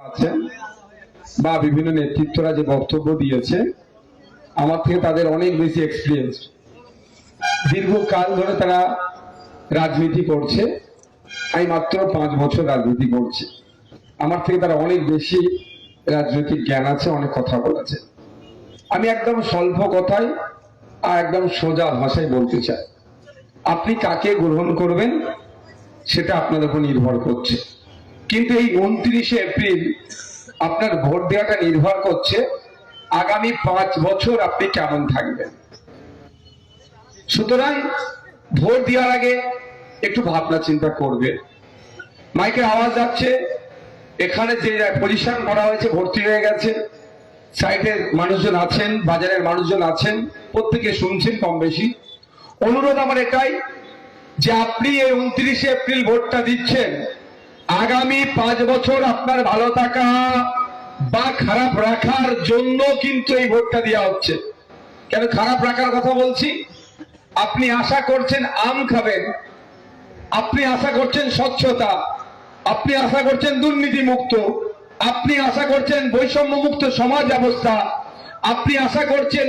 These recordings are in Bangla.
আছেন বা বিভিন্ন নেতৃত্বরা যে বক্তব্য দিয়েছে আমার থেকে তাদের অনেক বেশি এক্সপিরিয়েন্স, দীর্ঘকাল ধরে তারা রাজনীতি করছে। আমি মাত্র 5 বছর রাজনীতি করছি। আমার থেকে তারা অনেক বেশি রাজনৈতিক জ্ঞান আছে, অনেক কথা বলেছে। আমি একদম স্বল্প কথায় আর একদম সোজা ভাষায় বলতে চাই, আপনি কাকে গ্রহণ করবেন সেটা আপনাদের উপর নির্ভর করছে। কিন্তু এই 29শে এপ্রিল আপনার ভোট দেওয়াটা নির্ভর করছে আগামী 5 বছর আপনি কেমন থাকবেন। সুতরাং ভোট দেওয়ার আগে একটু ভাবনা চিন্তা করবে। মাইকের আওয়াজ যাচ্ছে, এখানে যে পজিশন করা হয়েছে ভর্তি হয়ে গেছে, সাইডের মানুষজন আছেন, বাজারের মানুষজন আছেন, প্রত্যেকে শুনছেন কম বেশি। অনুরোধ আমার এটাই যে আপনি এই 29শে এপ্রিল ভোটটা দিচ্ছেন, আগামী 5 বছর আপনার ভালো থাকা বা খারাপ রাখার জন্য কিন্তু এই ভোটটা দেওয়া হচ্ছে। কেন খারাপ রাখার কথা বলছি? আপনি আশা করছেন আম খাবেন, আপনি আশা করছেন স্বচ্ছতা, আপনি আশা করছেন দুর্নীতি মুক্ত, আপনি আশা করছেন বৈষম্য মুক্ত সমাজ ব্যবস্থা, আপনি আশা করছেন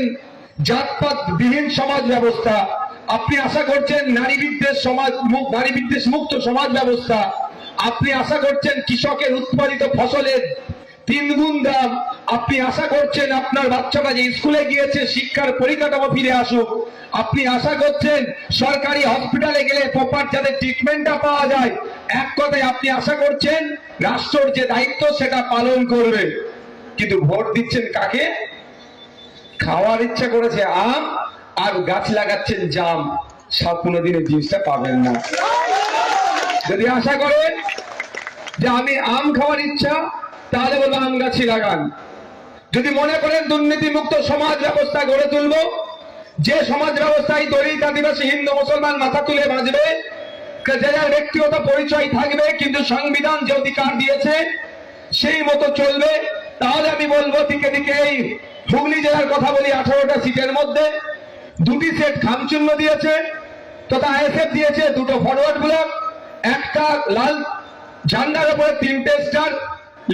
জাতপাত বিহীন সমাজ ব্যবস্থা, আপনি আশা করছেন নারী বিদ্বেষ মুক্ত সমাজ ব্যবস্থা, আপনি আশা করছেন কৃষকের উৎপাদিত ফসলের 3 গুণ দাম, আপনি আশা করছেন আপনার বাচ্চাটা যে স্কুলে গিয়েছে শিক্ষার পরিকাঠামো ফিরে আসুক, আপনি আশা করছেন সরকারি হসপিটালে গেলে প্রপার যাতে ট্রিটমেন্টটা পাওয়া যায়। এক কথায় আপনি আশা করছেন রাষ্ট্রের যে দায়িত্ব সেটা পালন করবে। কিন্তু ভোট দিচ্ছেন কাকে? খাওয়ার ইচ্ছা করেছে আম আর গাছ লাগাচ্ছেন জাম। সব কোনোদিনের জিনিসটা পাবেন না। যদি আশা করেন যে আমি আম খাওয়ার ইচ্ছা, তাহলে বলবো আম গাছই লাগান। যদি মনে করেন দুর্নীতি মুক্ত সমাজ ব্যবস্থা গড়ে তুলবো, যে সমাজ ব্যবস্থায় দলিত আদিবাসী হিন্দু মুসলমান মাথা তুলে বাঁচবে, যার ব্যক্তিগত পরিচয় থাকবে কিন্তু সংবিধান যে অধিকার দিয়েছে সেই মতো চলবে, তাহলে আমি বলবো দিকে দিকে এই হুগলি জেলার কথা বলি, 18টা সিটের মধ্যে 2টি সেট খামচিহ্ন দিয়েছে তথা আইএসএফ দিয়েছে 2টো ফরওয়ার্ড ব্লক, একটা লাল ঝান্ডার উপরে 3টে স্টার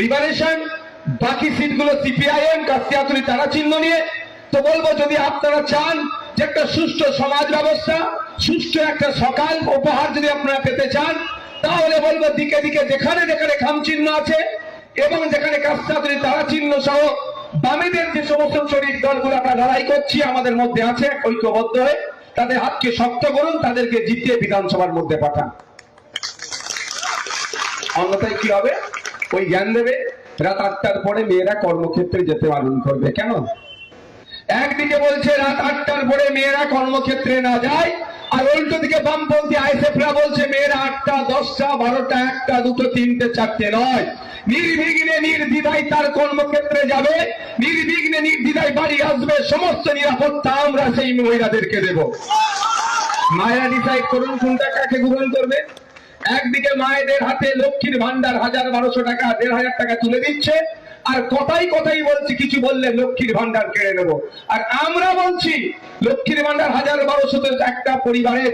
লিবারেশন, বাকি সিটগুলো সিপিআইএম কাস্তিয়াতুলি তারা চিহ্ন নিয়ে। তো বলবো যদি আপনারা চান যে একটা সুষ্ঠু সমাজ ব্যবস্থা, সুষ্ঠু একটা সকাল উপহার যদি আপনারা পেতে চান, তাহলে বলবো দিকে দিকে যেখানে যেখানে খাম চিহ্ন আছে এবং যেখানে কাস্তিয়াতুলি তারা চিহ্ন সহ বামেদের যে সমস্ত শরীর দলগুলো আমরা লড়াই করছি আমাদের মধ্যে আছে ঐক্যবদ্ধ হয়ে, তাদের হাতকে শক্ত করুন, তাদেরকে জিতিয়ে বিধানসভার মধ্যে পাঠান। অন্যথায় কি হবে? ওই জ্ঞান দেবে রাত 8টার পরে মেয়েরা কর্মক্ষেত্রে যেতে বারণ করবে। কেন? একদিকে বলছে রাত 8টার পরে মেয়েরা কর্মক্ষেত্রে না যায়, আর উল্টো দিকে বামপন্থী আইএসএফরা বলছে মেয়েরা 8টা 10টা 12টা 1টা 2টো 3টে 4টে নয়, নির্বিঘ্নে নির্দ্বিধায় তার কর্মক্ষেত্রে যাবে, নির্বিঘ্নে নির্দ্বিধায় বাড়ি আসবে, সমস্ত নিরাপত্তা আমরা সেই মহিলাদেরকে দেব। মায়েরা ডিসাইড করুন কোনটা কাকে গ্রহণ করবে। একদিকে মায়েদের হাতে লক্ষ্মীর ভান্ডার 1000-1200 টাকা 1500 টাকা তুলে দিচ্ছে, আর কথাই কথাই বলছি কিছু বললে লক্ষ্মীর ভান্ডার কেড়ে নেব। আর আমরা বলছি লক্ষ্মীর ভান্ডার 1000-1200 একটা পরিবারের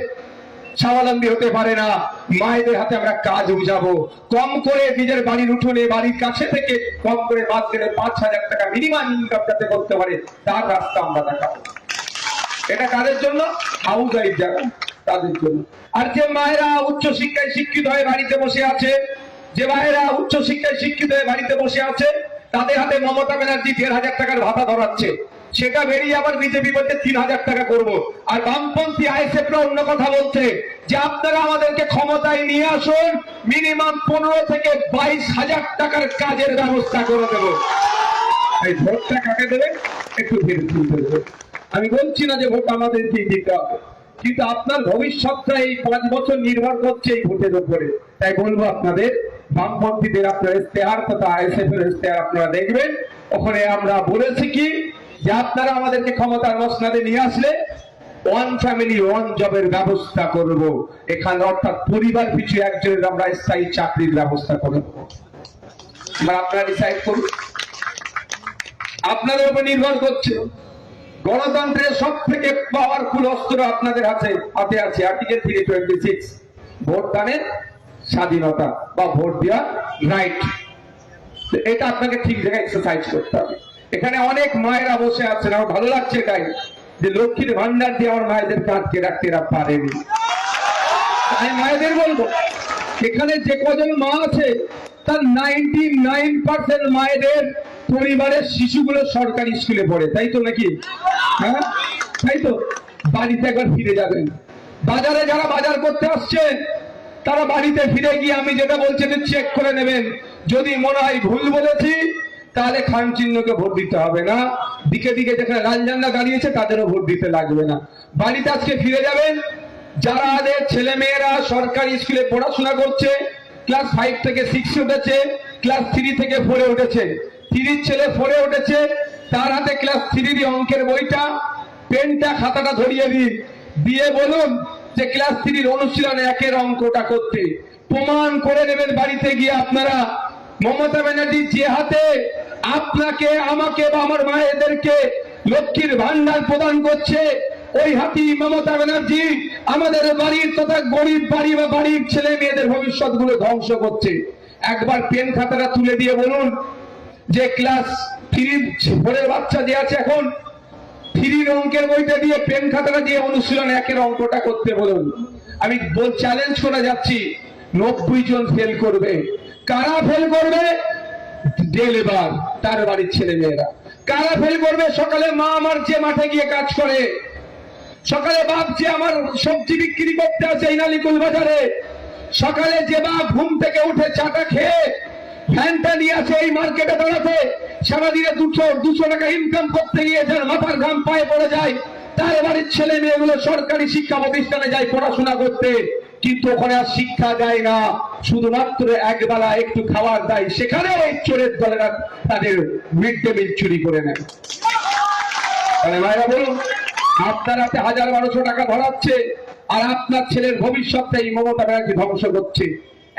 স্বাবলম্বী হতে পারে না। মায়েদের হাতে আমরা কাজ বুঝাবো, কম করে নিজের বাড়ির উঠোনে বাড়ির কাছে থেকে কম করে বাদ দিলে 5000 টাকা মিনিমাম ইনকাম যাতে করতে পারে তার রাস্তা আমরা দেখাবো। এটা কাদের জন্য? হাউস ওয়াইফ যারা, তাদের জন্য। আর যে মায়েরা উচ্চ শিক্ষায় শিক্ষিত হয়ে বাড়িতে বসে আছে, যে মায়েরা উচ্চ শিক্ষায় শিক্ষিত হয়ে বাড়িতে বসে আছে, তাদের হাতে মমতা ব্যানার্জি 1500 টাকার ভাতা ধরাচ্ছে, সেটা বেরিয়ে আবার বিজেপি বলতে 3000 টাকা করবো। আর বামপন্থী আইএসএফরা অন্য কথা বলছে যে আপনারা আমাদেরকে ক্ষমতায় নিয়ে আসুন, মিনিমাম 15 থেকে 22,000 টাকার কাজের ব্যবস্থা করে দেব। এই ভোটটা কাকে দেবেন একটু ভেবে চিন্তে দেবেন। আমি বলছি না যে ভোট আমাদেরকে দিতে হবে, কিন্তু আপনার ভবিষ্যৎটা এই 5 বছর নির্ভর করছে এই ভোটের উপরে। তাই বলবো আপনাদের বামপন্থীদের আপনার ইশতেহার তথা আইএসএফ এর ইশতেহার আপনারা দেখবেন। ওখানে আমরা বলেছি কি যে আপনারা আমাদেরকে ক্ষমতার মসনদে নিয়ে আসলে 1 ফ্যামিলি 1 জবের ব্যবস্থা করব। এখানে অর্থাৎ পরিবার পিছু একজনের আমরা স্থায়ী চাকরির ব্যবস্থা করে দেবো। আপনারা ডিসাইড করুন, আপনাদের উপর নির্ভর করছে। গণতন্ত্রের সব থেকে পাওয়ারফুল অস্ত্র আপনাদের হাতে আছে আর্টিকেল 326, ভোট দানের স্বাধীনতা বা ভোট দেওয়ার রাইট। তো এটা আপনাকে ঠিক জায়গায় এক্সারসাইজ করতে হবে। এখানে অনেক মায়েরা বসে আছেন, আমার ভালো লাগছে এটাই যে লক্ষ্মীর ভান্ডার দিয়ে আমার মায়েদেরকে আটকে রাখতে এরা পারেনি। আমি মায়েদের বলবো, এখানে যে কজন মা আছে তার 99% মায়েদের পরিবারের শিশুগুলো সরকারি স্কুলে পড়ে, তাই তো নাকি? হ্যাঁ তাই তো। বাড়িতে একবার ফিরে যাবেন, বাজারে যারা বাজার করতে আসছেন তারা বাড়িতে ফিরে গিয়ে আমি যেটা বলছি চেক করে নেবেন। যদি মনে হয় ভুল বলেছি তাহলে খান চিহ্নকে ভোট দিতে হবে না, দিকে দিকে যেখানে লাল ঝান্ডা দাঁড়িয়েছে তাদেরও ভোট দিতে লাগবে না। বাড়িতে আজকে ফিরে যাবেন, যারা ছেলে মেয়েরা সরকারি স্কুলে পড়াশোনা করছে, ক্লাস 5 থেকে 6 উঠেছে, ক্লাস 3 থেকে 4 উঠেছে, 3 ছেলে 4 উঠেছে, তার হাতে ক্লাস 3 অঙ্কের বইটা, পেনটা, খাতাটা ধরিয়ে দিন, দিয়ে বলুন যে ক্লাস 3 অনুশীলনে 1-এর অঙ্কটা করতে। প্রমাণ করে নেবেন বাড়িতে গিয়ে আপনারা। মমতা ব্যানার্জি যে হাতে আপনাকে, আমাকে বা আমার মায়েদেরকে লক্ষ্মীর ভান্ডার প্রদান করছে, ওই হাতি মমতা ব্যানার্জি আমাদের বাড়ির তথা গরিব বাড়ি বা বাড়ির ছেলে মেয়েদের ভবিষ্যৎ গুলো ধ্বংস করছে। একবার পেন খাতাটা তুলে দিয়ে বলুন যে ক্লাস 3-4 বাচ্চা যে আছে এখন 3 অঙ্কের বইটা দিয়ে পেন খাতাটা দিয়ে অনুশীলন 1-এর অঙ্কটা করতে বলুন। আমি চ্যালেঞ্জ করে যাচ্ছি, 90 জন ফেল করবে। কারা ফেল করবে? ডে লেবার, তার বাড়ির ছেলে মেয়েরা। কারা ফেল করবে? সকালে মা আমার যে মাঠে গিয়ে কাজ করে, সকালে বাপ যে আমার সবজি বিক্রি করতে আছে ইনালিকুল বাজারে, সকালে যে বাপ ঘুম থেকে উঠে চাটা খেয়ে ফ্যানটা নিয়ে আছে এই মার্কেটে দাঁড়াতে, সারাদিনে 200 টাকা ইনকাম করতে গিয়ে যার মাথার ঘাম পায়ে পড়ে যায়, তার বাড়ির ছেলে মেয়েগুলো সরকারি শিক্ষা প্রতিষ্ঠানে যায় পড়াশোনা করতে, কিন্তু ওখানে আর শিক্ষা দেয় না, শুধুমাত্র একবেলা একটু খাবার দেয়। সেখানেও এই চোরের দলেরা তাদের মিড ডে মিল চুরি করে নেয়। তাহলে মায়েরা বলুন, আপনার হাতে 1000-1200 টাকা ধরাচ্ছে আর আপনার ছেলের ভবিষ্যৎটা এই মমতা ব্যানার্জি ধ্বংস করছে।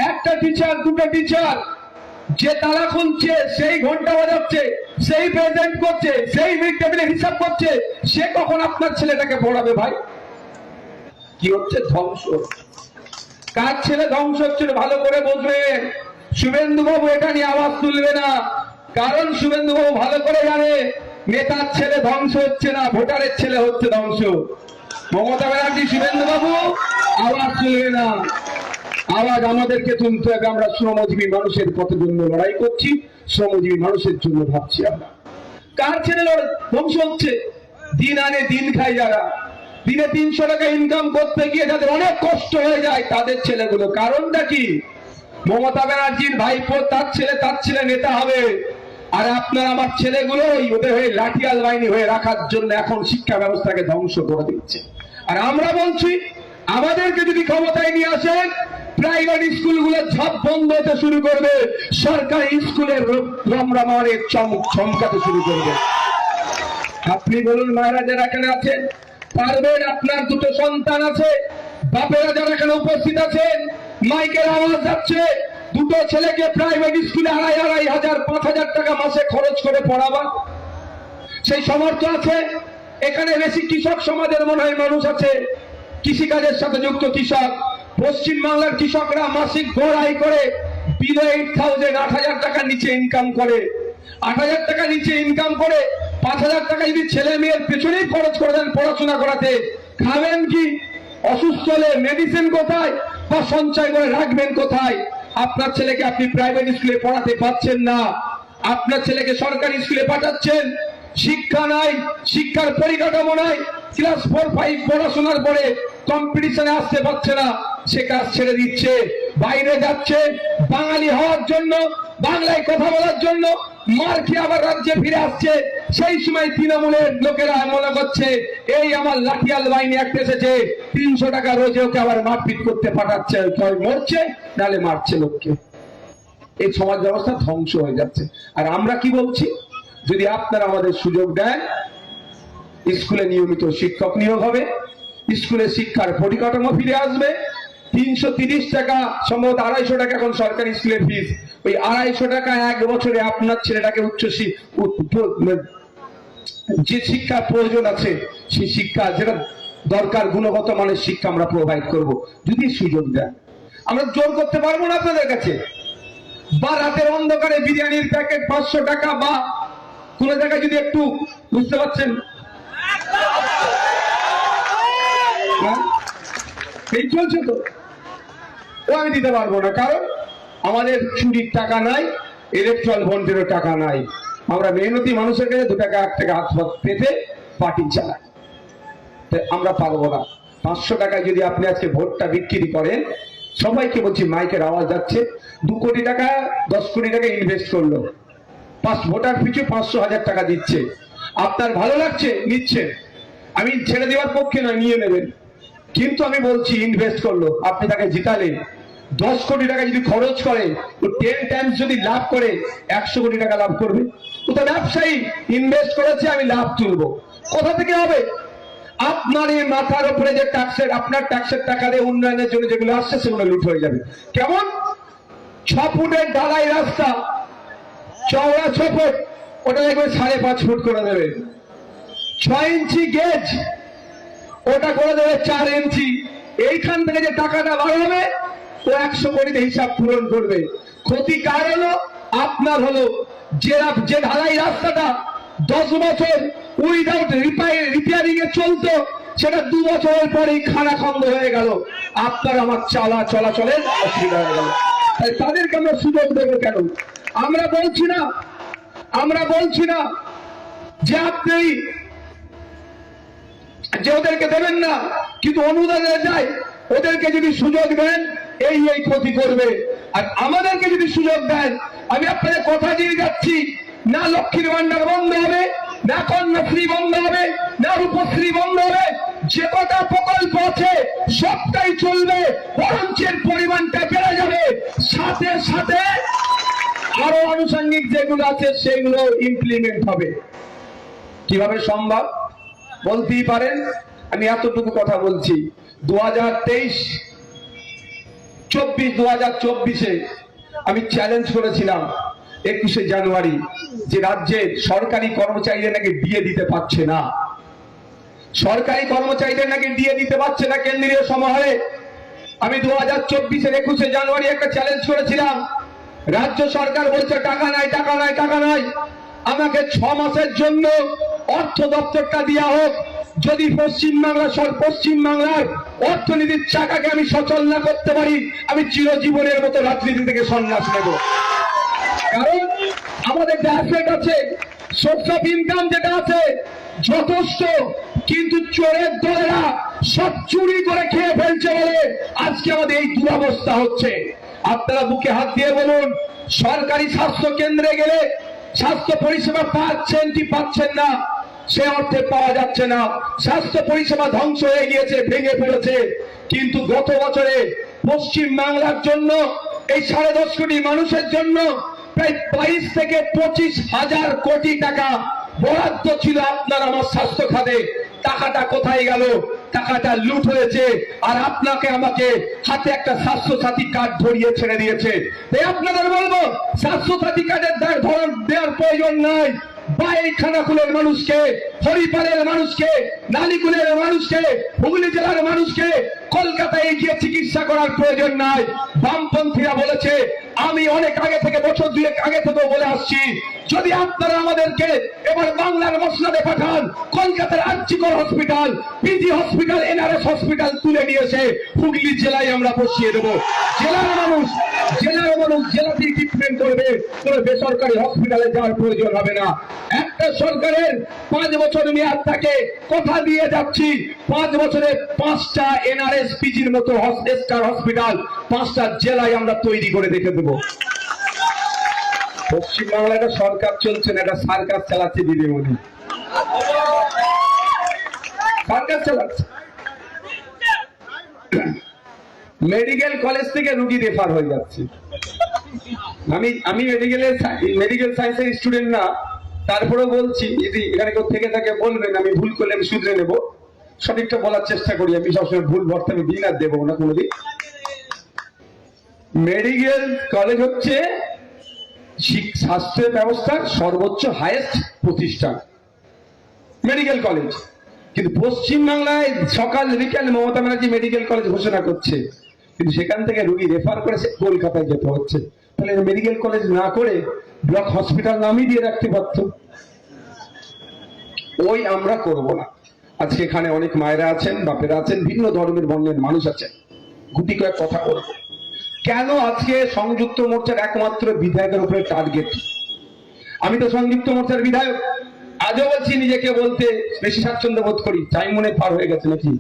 একটা টিচার, দুটো টিচার যে তালা খুলছে, সেই ঘন্টা বাজাচ্ছে, সেই প্রেজেন্ট করছে, সেই মিড ডে মিলের হিসাব করছে, সে কখন আপনার ছেলেটাকে পড়াবে? ভাই কি হচ্ছে? ধ্বংস। কার ছেলে ধ্বংস হচ্ছে ভালো করে বুঝবেন। শুভেন্দু বাবু এটা নিয়ে আওয়াজ তুলবে না, কারণ শুভেন্দু বাবু ভালো করে জানে নেতার ছেলে ধ্বংস হচ্ছে না, ভোটারের ছেলে হচ্ছে ধ্বংস। মমতা ব্যানার্জি, শুভেন্দু বাবু আওয়াজ তুলবে না, আওয়াজ আমাদেরকে তুলতে হবে। আমরা শ্রমজীবী মানুষের পথের জন্য লড়াই করছি, শ্রমজীবী মানুষের জন্য ভাবছি। আমরা কার ছেলে ধ্বংস হচ্ছে? দিন আনে দিন খায় যারা, দিনে 300 টাকা ইনকাম করতে গিয়ে যাদের অনেক কষ্ট হয়ে যায়, তাদের ছেলেগুলো। কারণটা কি? মমতা ব্যানার্জির ভাইপো তার ছেলে নেতা হবে, আর আপনার আমার ছেলেগুলো ওদের হয়ে লাঠিয়াল বাহিনী হয়ে রাখার জন্য এখন শিক্ষা ব্যবস্থাকে ধ্বংস করে দিচ্ছে। আর আমরা বলছি, আমাদেরকে যদি ক্ষমতায় নিয়ে আসেন, প্রাইভেট স্কুলগুলো ঝাপ বন্ধ হতে শুরু করবে, সরকারি স্কুলের রমরমারে চমকাতে শুরু করবে। আপনি বলুন, মায়েরা যারা এখানে আছেন পারবেন? আপনার 2টো সন্তান আছে, বাপেরা যারা এখানে উপস্থিত আছেন, মাইকের আওয়াজ যাচ্ছে, 2টো ছেলেকে প্রাইভেট স্কুলে 2500, 5000 টাকা মাসে খরচ করে পড়াবা, সেই সামর্থ্য আছে? এখানে বেশি কৃষক সমাজের মনে হয় মানুষ আছে, কৃষিকাজের সাথে যুক্ত কৃষক। পশ্চিম বাংলার কৃষকরা মাসিক গড় আয় করে বিলো 8000, 8000 টাকার নিচে ইনকাম করে। 8000 টাকা নিচে ইনকাম করে 5000 টাকা যদি ছেলে মেয়ের পেছনেই খরচ করে দেন পড়াশোনা করাতে, খাবেন কি? অসুস্থ হলে মেডিসিন কোথায় বা সঞ্চয় করে রাখবেন কোথায়? আপনার ছেলেকে আপনি প্রাইভেট স্কুলে পড়াতে পারছেন না, আপনার ছেলেকে সরকারি স্কুলে পাঠাচ্ছেন, শিক্ষা নাই, শিক্ষার পরিকাঠামো নাই, ক্লাস 4-5 পড়াশোনার পরে কম্পিটিশনে আসতে পারছে না, সে কাজ ছেড়ে দিচ্ছে, বাইরে যাচ্ছে বাঙালি হওয়ার জন্য, বাংলায় কথা বলার জন্য, মার খেয়ে আবার রাজ্যে ফিরে আসছে। সেই সময় তৃণমূলের লোকেরা মনে করছে এই আমার লাঠিয়াল বাহিনী একটা এসেছে, 300 টাকা রোজে ওকে আবার মারপিট করতে পাঠাচ্ছে, মরছে নাহলে মারছে লোককে। এই সমাজ ব্যবস্থা ধ্বংস হয়ে যাচ্ছে। আর আমরা কি বলছি? যদি আপনারা আমাদের সুযোগ দেন, স্কুলে নিয়মিত শিক্ষক নিয়োগ হবে, স্কুলে শিক্ষার পরিকাঠামো ফিরে আসবে, 330 টাকা, সম্ভবত 250 টাকা এখন সরকারি স্কুলের ফিস, ওই 250 টাকা 1 বছরে আপনার ছেলেটাকে যে শিক্ষার প্রয়োজন আছে সেই শিক্ষা যেটা দরকার, গুণগত মানের শিক্ষা আমরা প্রোভাইড করব, যদি সুযোগ দেন। আমরা জোর করতে পারবো না আপনাদের কাছে, বা রাতের অন্ধকারে বিরিয়ানির প্যাকেট 500 টাকা, বা কোন জায়গায় যদি একটু, বুঝতে পারছেন, হ্যাঁ? এই চলছে তো, ও আমি দিতে পারবো না, কারণ আমাদের চুরির টাকা নাই, ইলেকট্রাল বন্ডেরও টাকা নাই। আমরা মেহনতি মানুষের কাছে 2 টাকা 1 টাকা হাত পেতে পার্টি চালাই, আমরা পারবো না। 500 টাকায় যদি আপনি আজকে ভোটটা বিক্রি করেন, সবাইকে বলছি, মাইকের আওয়াজ যাচ্ছে, 2 কোটি টাকা 10 কোটি টাকা ইনভেস্ট করলো, 5 ভোটার পিছু 500,000 টাকা দিচ্ছে, আপনার ভালো লাগছে? নিচ্ছেন, আমি ছেড়ে দেওয়ার পক্ষে নয়, নিয়ে নেবেন, কিন্তু আমি বলছি ইনভেস্ট করলো, আপনি তাকে জিতালেন, 10 কোটি টাকা যদি খরচ করে, তো 10 টাইমস যদি লাভ করে 100 কোটি টাকা লাভ করবে। ও তো ব্যবসায়ী, ইনভেস্ট করেছে, আমি লাভ তুলবো, কোথা থেকে হবে? আপনার এই মাথার উপরে যে ট্যাক্সের, আপনার ট্যাক্সের টাকা দিয়ে উন্নয়নের জন্য যেগুলো আসছে সেগুলো লুট হয়ে যাবে। কেমন? 6 ফুটের ঢালাই রাস্তা, চওড়া 6 ফুট, ওটা দেখবেন 5.5 ফুট করে দেবে। 6 ইঞ্চি গেজ, ওটা করে দেবে 4 ইঞ্চি। এইখান থেকে যে টাকাটা বার হবে, ও 100 কোটিতে হিসাব পূরণ করবে। ক্ষতি কার হলো? আপনার হলো। যে ঢালাই রাস্তাটা 10 বছর উইদাউট রিপেয়ারিং এ চলতো, সেটা 2 বছরের পরেই খানাখন্দ হয়ে গেল, আপনার আমার চলাচলের অসুবিধা হয়ে গেল। তাই তাদেরকে আমরা সুযোগ দেবো কেন? আমরা বলছি না যে আপনি যে ওদেরকে দেবেন না, কিন্তু অনুদানে যায়, ওদেরকে যদি সুযোগ দেন এই ক্ষতি করবে। আর আমাদেরকে যদি সুযোগ দেন, আমি আপনাদের কথা দিয়ে যাচ্ছি, না লক্ষ্মীর ভান্ডার বন্ধ হবে, না কন্যাশ্রী বন্ধ হবে, না রূপশ্রী বন্ধ হবে, যে কটা প্রকল্প আছে সবটাই চলবে, বরঞ্চের পরিমাণটা বেড়ে যাবে, সাথে সাথে আরো আনুষঙ্গিক যেগুলো আছে সেগুলো ইমপ্লিমেন্ট হবে। কিভাবে সম্ভব বলতেই পারেন, আমি এতটুকু কথা বলছি। 2024-2024-এ আমি চ্যালেঞ্জ করেছিলাম 21শে জানুয়ারি, যে রাজ্যের সরকারি কর্মচারীদের নাকি ডিএ দিতে পারছে না, সরকারি কর্মচারীদের নাকি ডিএ দিতে পারছে না কেন্দ্রীয় সমাহারে। আমি 2024-এর 21শে জানুয়ারি একটা চ্যালেঞ্জ করেছিলাম, রাজ্য সরকার বলছে টাকা নাই, টাকা নাই, টাকা নাই, আমাকে 6 মাসের জন্য অর্থ দপ্তরটা দেওয়া হোক, যদি পশ্চিমবাংলার অর্থনীতির চাকাকে আমি সচল না করতে পারি, আমি চিরজীবনের মতো রাজনীতি থেকে সন্ন্যাস নেব। কারণ আমাদের যে অ্যাসেট আছে, সোর্স অফ ইনকাম যেটা আছে যথেষ্ট, কিন্তু চোরের দলেরা সব চুরি করে খেয়ে ফেলছে বলে আজকে আমাদের এই দুরবস্থা হচ্ছে। আপনারা বুকে হাত দিয়ে বলুন, সরকারি স্বাস্থ্য কেন্দ্রে গেলে স্বাস্থ্য পরিষেবা পাচ্ছেন কি পাচ্ছেন না? সে অর্থে পাওয়া যাচ্ছে না। স্বাস্থ্য পরিষেবা ধ্বংস হয়ে গিয়েছে, ভেঙে পড়েছে। কিন্তু গত বছরে পশ্চিম বাংলার জন্য, এই 10.5 কোটি মানুষের জন্য প্রায় 22 থেকে 25 হাজার কোটি টাকা বরাদ্দ ছিল আপনার আমার স্বাস্থ্য খাতে। টাকাটা কোথায় গেল? টাকাটা লুট হয়েছে, আর আপনাকে আমাকে হাতে একটা স্বাস্থ্য সাথী কার্ড ধরিয়ে ছেড়ে দিয়েছে। তাই আপনাদের বলবো, স্বাস্থ্য সাথী কার্ডের দেওয়ার প্রয়োজন নাই। বাইরে খানাকুলের মানুষকে, হরিপালের মানুষকে, নালিকুলের মানুষকে, হুগলি জেলার মানুষকে কলকাতায় গিয়ে চিকিৎসা করার প্রয়োজন নাই। বামপন্থীরা বলেছে, আমি অনেক আগে থেকে, বছর 2 আগে থেকেও বলে আসছি, যদি আপনারা আমাদেরকে এবার বাংলার মসনাদে পাঠান, কলকাতার RG Kar hospital, PG hospital, NRS hospital তুলে নিয়ে এসে হুগলি জেলায় আমরা বসিয়ে দেবো। জেলার মানুষ জেলাতেই ট্রিটমেন্ট করবে, কোনো বেসরকারি হসপিটালে যাওয়ার প্রয়োজন হবে না। একটা সরকারের 5 বছর মেয়াদ থাকে, কথা দিয়ে যাচ্ছি, 5 বছরে 5টা এনআরএস পিজির মতো স্টার হসপিটাল 5টা জেলায় আমরা তৈরি করে দেখে দেবো। পশ্চিমবাংলায় একটা সরকার চলছে না, একটা সার্কাস চালাচ্ছে দিদিমণি, সার্কাস চালাচ্ছে। মেডিকেল কলেজ থেকে রুগী রেফার হয়ে যাচ্ছে। আমি মেডিকেল সায়েন্সের স্টুডেন্ট না, তারপরেও বলছি, যদি এখানে কেউ থেকে থাকে বলবেন, আমি ভুল করলে আমি শুধরে নেব, সঠিকটা বলার চেষ্টা করি। আমি সবসময় ভুল ভর্তা আমি দিন আর দেবো না কোনোদিন। মেডিকেল কলেজ হচ্ছে স্বাস্থ্য ব্যবস্থার সর্বোচ্চ হাইয়েস্ট প্রতিষ্ঠান, মেডিকেল কলেজ। কিন্তু পশ্চিমবাংলায় সকাল বিকাল মমতা ব্যানার্জি মেডিকেল কলেজ ঘোষণা করছে, কিন্তু সেখান থেকে রুগী রেফার করেছে কলকাতায় যেতে হচ্ছে। তাহলে মেডিকেল কলেজ না করে ব্লক হসপিটাল নামই দিয়ে রাখতে পারতো। ওই আমরা করব না। আজকে এখানে অনেক মায়েরা আছেন, বাপেরা আছেন, ভিন্ন ধর্মের বর্ণের মানুষ আছেন, গুটি কয়েক কথা বলবো। কেন আজকে সংযুক্ত মোর্চার একমাত্র বিধায়কের উপরে টার্গেট? আমি তো সংযুক্ত মোর্চার বিধায়ক, আজও বলছি নিজেকে বলতে বেশি স্বাচ্ছন্দ্য বোধ করি। টাইম মনে পার হয়ে গেছে নাকি?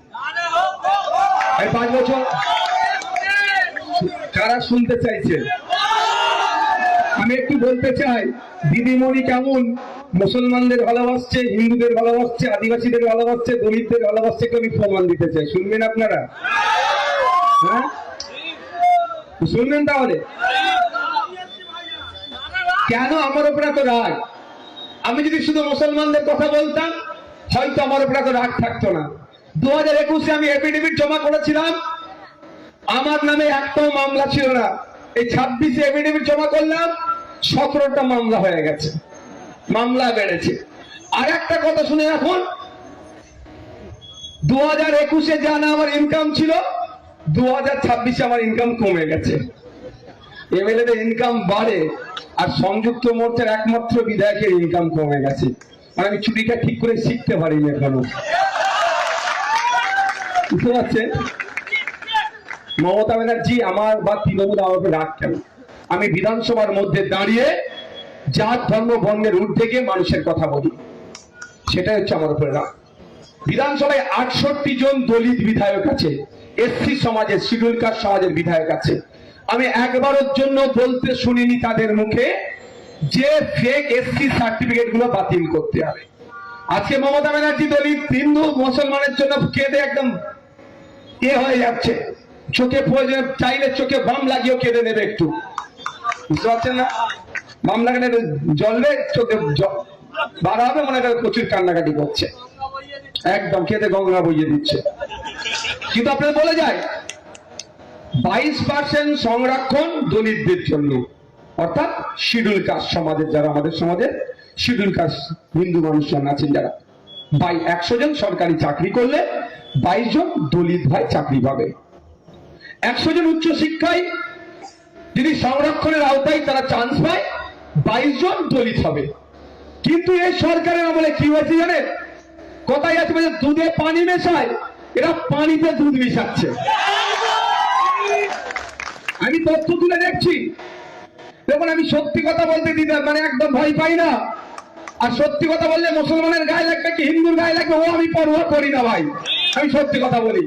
5 বছর কারা শুনতে চাইছে? আমি একটু বলতে চাই, দিদিমণি কেমন মুসলমানদের ভালোবাসছে, হিন্দুদের ভালোবাসছে, আদিবাসীদের ভালোবাসছে, দলিতদের ভালোবাসছে, আমি প্রমাণ দিতে চাই। শুনবেন আপনারা? হ্যাঁ, শুনবেন? তাহলে কেন আমার উপর এত রাগ? আমি যদি শুধু মুসলমানদের কথা বলতাম হয়তো আমার উপর এত রাগ থাকতো না। 2021-এ আমি এফিডেভিট জমা করেছিলাম, আমার নামে একটাও মামলা ছিল না। এই 26-এ এফিডেভিট জমা করলাম, 17টা মামলা হয়ে গেছে, মামলা বেড়েছে। আর একটা কথা শুনে রাখুন, 2021-এ যা না আমার ইনকাম ছিল, 2026-এ আমার ইনকাম কমে গেছে। এমএলএদের ইনকাম বাড়ে আর সংযুক্ত মোর্চার একমাত্র বিধায়কের ইনকাম কমে গেছে। মানে আমি ছুটিটা ঠিক করে শিখতে পারিনি এখনো, বুঝতে পারছেন? মমতা ব্যানার্জি আমার বা তৃণমূল আমাকে রাগ কেন? আমি বিধানসভার মধ্যে দাঁড়িয়ে জাত ধর্ম বর্ণের ঊর্ধ্বে গিয়ে মানুষের কথা বলি, সেটাই হচ্ছে আমার উপরে রাগ। বিধানসভায় 68 জন দলিত বিধায়ক আছে, এসসি সমাজের, শিডিউল কাস্ট সমাজের বিধায়ক আছে। আমি একবারের জন্য বলতে শুনিনি তাদের মুখে যে ফেক এসসি সার্টিফিকেট গুলো বাতিল করতে হবে। আজকে মমতা ব্যানার্জি দলিত হিন্দু মুসলমানের জন্য কেঁদে একদম হয়ে যাচ্ছে, চোখে প্রয়োজন চাইলে চোখে বাম লাগিয়েও কেঁদে নেবে একটু, বুঝতে পারছেন না? বাম লাগালে জ্বলবে, চোখে বার হবে, মনে করে প্রচুর কান্নাকাটি করছে, একদম কেঁদে গঙ্গা বইয়ে দিচ্ছে। কিন্তু আপনাদের বলে যায় 22% সংরক্ষণ দলিতদের জন্য, অর্থাৎ শিডিউল কাস্ট সমাজের, যারা আমাদের সমাজের শিডিউল কাস্ট হিন্দু মানুষজন আছেন, যারা 100 জন সরকারি চাকরি করলে 22 জন দলিত ভাই চাকরি পাবে। 100 জন উচ্চ শিক্ষায় যদি সংরক্ষণের আওতায় তারা চান্স পায়, 22 জন দলিত হবে। কিন্তু এই সরকারের আমলে কি হয়েছে জানেন? কথাই আছে দুধে পানি মেশায়, এরা পানিতে দুধ মিশাচ্ছে। আমি তথ্য তুলে দেখছি, দেখুন আমি সত্যি কথা বলতে দিতে মানে একদম ভয় পাই না। আর সত্যি কথা বললে মুসলমানের গায়ে লাগবে কি হিন্দুর গায়ে লাগবে ও আমি পরোয়া করি না ভাই, আমি সত্যি কথা বলি।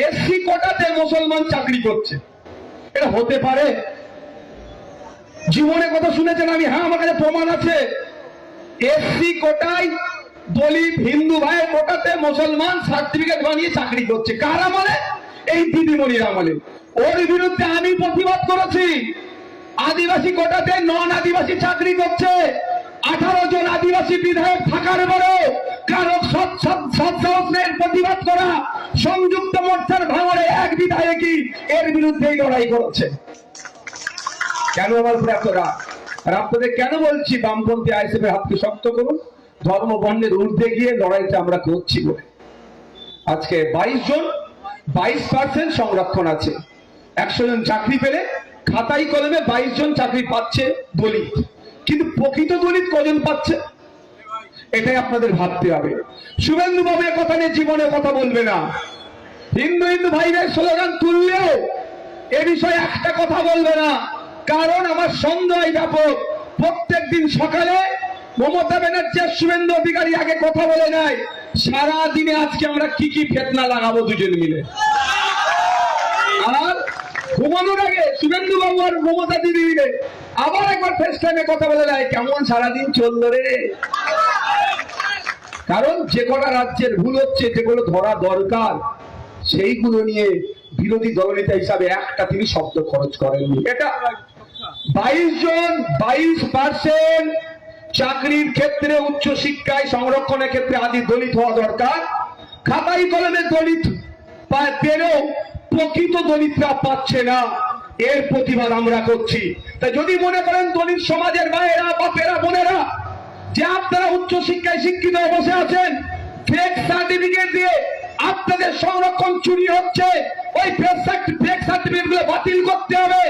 এসসি কোটাতে মুসলমান চাকরি করছে, এটা হতে পারে? জীবনে কথা শুনেছেন? আমি হ্যাঁ, আমার কাছে প্রমাণ আছে। এসসি কোটায় দলিত হিন্দু ভাইয়ের কোটাতে মুসলমান সার্টিফিকেট বানিয়ে চাকরি করছে। কার আমলে? এই দিদিমণির আমলে। ওর বিরুদ্ধে আমি প্রতিবাদ করেছি। আদিবাসী কোটাতে নন আদিবাসী চাকরি করছে, 18 জন আদিবাসী বিধায়ক থাকার পরেও কারো সৎসাহসের প্রতিবাদ করা সংযুক্ত মোর্চার ভাঙড়ে এক বিধায়কই এর বিরুদ্ধেই লড়াই করেছে। কেন আমার উপরে এত রাগ? আর আপনাদের কেন বলছি বামপন্থী আইএসএফ এর হাতকে শক্ত করুন, ধর্ম বর্ণের ঊর্ধ্বে গিয়ে লড়াইটা আমরা করছি বলে। আজকে 22% সংরক্ষণ আছে, 100 জন চাকরি পেলে খাতাই কলমে 22 জন চাকরি পাচ্ছে দলিত, কিন্তু প্রকৃত দলিত কজন পাচ্ছে এটাই আপনাদের ভাবতে হবে। শুভেন্দু বাবু কথা নিয়ে জীবনে কথা বলবে না, হিন্দু হিন্দু ভাইদের স্লোগান তুললেও এ বিষয়ে একটা কথা বলবে না। কারণ আমার সন্দেহ ব্যাপক, প্রত্যেক দিন সকালে মমতা ব্যানার্জি আর শুভেন্দু অধিকারী আগে কথা বলে যায় সারা দিনে আজকে আমরা কি কি ফেতনা লাগাবো দুজন মিলে। আর ঘুমানোর আগে শুভেন্দু বাবু আর মমতা দিদি মিলে আবার একবার ফেস টাইমে কথা বলে যায় কেমন সারাদিন চললো রে। কারণ যে কটা রাজ্যের ভুল হচ্ছে, যেগুলো ধরা দরকার, সেইগুলো নিয়ে বিরোধী দলনেতা হিসাবে একটা তিনি শব্দ খরচ করেননি। এটা 22% চাকরির ক্ষেত্রে, উচ্চ শিক্ষায় সংরক্ষণের ক্ষেত্রে আদি দলিত হওয়া দরকার। খাতাই কলমে দলিত পেলেও প্রকৃত দলিতরা পাচ্ছে না, এর প্রতিবাদ আমরা করছি। তাই যদি মনে করেন দলিত সমাজের ভাইয়েরা, বাপেরা, বোনেরা যে আপনারা উচ্চ শিক্ষায় শিক্ষিত হয়ে বসে আছেন, ফেক সার্টিফিকেট দিয়ে আপনাদের সংরক্ষণ চুরি হচ্ছে, ওই ফেক সার্টিফিকেট গুলো বাতিল করতে হবে।